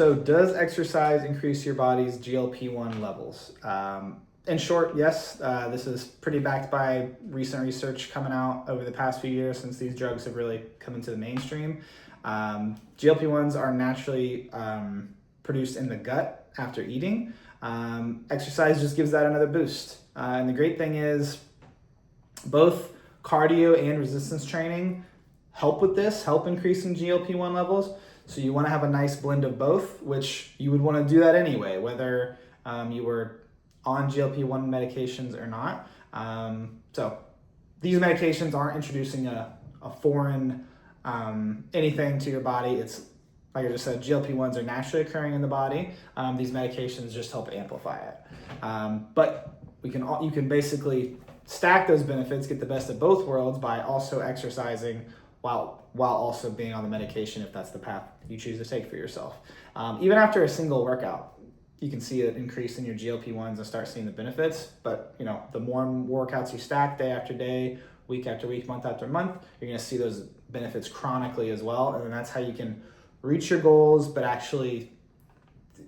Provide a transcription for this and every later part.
So does exercise increase your body's GLP-1 levels? In short, yes. This is pretty backed by recent research coming out over the past few years since these drugs have really come into the mainstream. GLP-1s are naturally produced in the gut after eating. Exercise just gives that another boost. And the great thing is both cardio and resistance training help with this, help increasing GLP-1 levels. So you want to have a nice blend of both, which you would want to do that anyway, whether you were on GLP-1 medications or not. So these medications aren't introducing a foreign anything to your body. It's like I just said, GLP-1s are naturally occurring in the body. These medications just help amplify it. But you can basically stack those benefits, get the best of both worlds by also exercising while also being on the medication if that's the path you choose to take for yourself. Even after a single workout, you can see an increase in your GLP-1s and start seeing the benefits. But the more workouts you stack day after day, week after week, month after month, you're going to see those benefits chronically as well. And then that's how you can reach your goals, but actually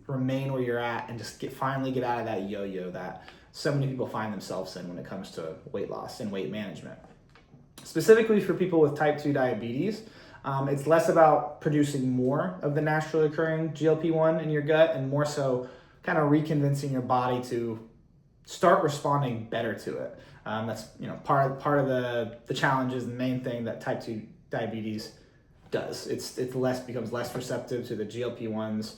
remain where you're at and just finally get out of that yo-yo that so many people find themselves in when it comes to weight loss and weight management. Specifically for people with type 2 diabetes, it's less about producing more of the naturally occurring GLP-1 in your gut and more so kind of reconvincing your body to start responding better to it. That's part of the challenge is the main thing that type 2 diabetes does. It becomes less receptive to the GLP-1s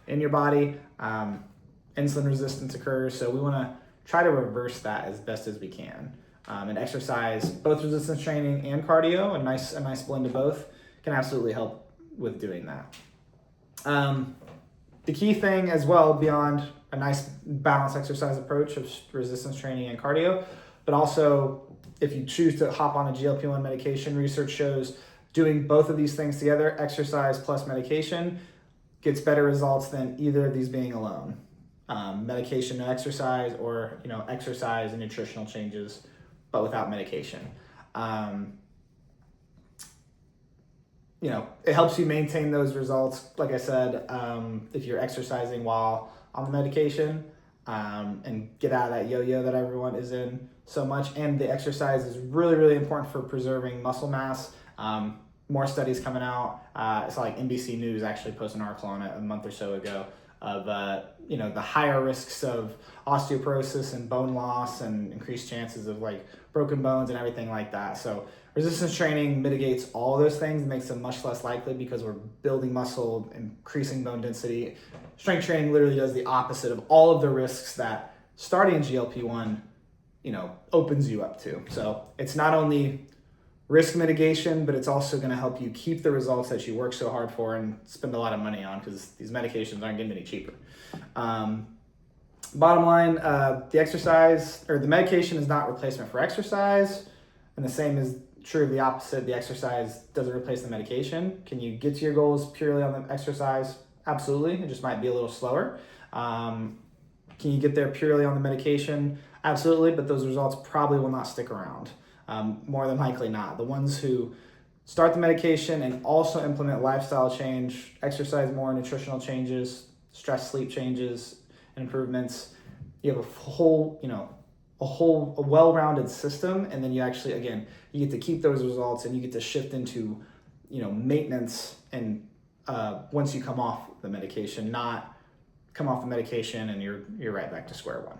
in your body. Insulin resistance occurs, so we want to try to reverse that as best as we can. And exercise, both resistance training and cardio, a nice blend of both, can absolutely help with doing that. The key thing as well, beyond a nice balanced exercise approach of resistance training and cardio, but also if you choose to hop on a GLP-1 medication, research shows doing both of these things together, exercise plus medication, gets better results than either of these being alone. Medication and exercise, or exercise and nutritional changes, but without medication. It helps you maintain those results, like I said, if you're exercising while on the medication, and get out of that yo-yo that everyone is in so much. And the exercise is really, really important for preserving muscle mass. More studies coming out. It's like NBC News actually posted an article on it a month or so ago of the higher risks of osteoporosis and bone loss and increased chances of like broken bones and everything like that. So resistance training mitigates all those things and makes them much less likely because we're building muscle, increasing bone density. Strength training literally does the opposite of all of the risks that starting GLP-1 opens you up to. So it's not only risk mitigation, but it's also going to help you keep the results that you work so hard for and spend a lot of money on, because these medications aren't getting any cheaper. Bottom line, the exercise or the medication is not replacement for exercise, and the same is true of the opposite. The exercise doesn't replace the medication. Can you get to your goals purely on the exercise? Absolutely. It just might be a little slower. Can you get there purely on the medication? Absolutely, but those results probably will not stick around. More than likely not. The ones who start the medication and also implement lifestyle change, exercise more, nutritional changes, stress sleep changes, and improvements, you have a well-rounded system, and then you actually, again, you get to keep those results and you get to shift into, maintenance and once you come off the medication, not come off the medication and you're right back to square one.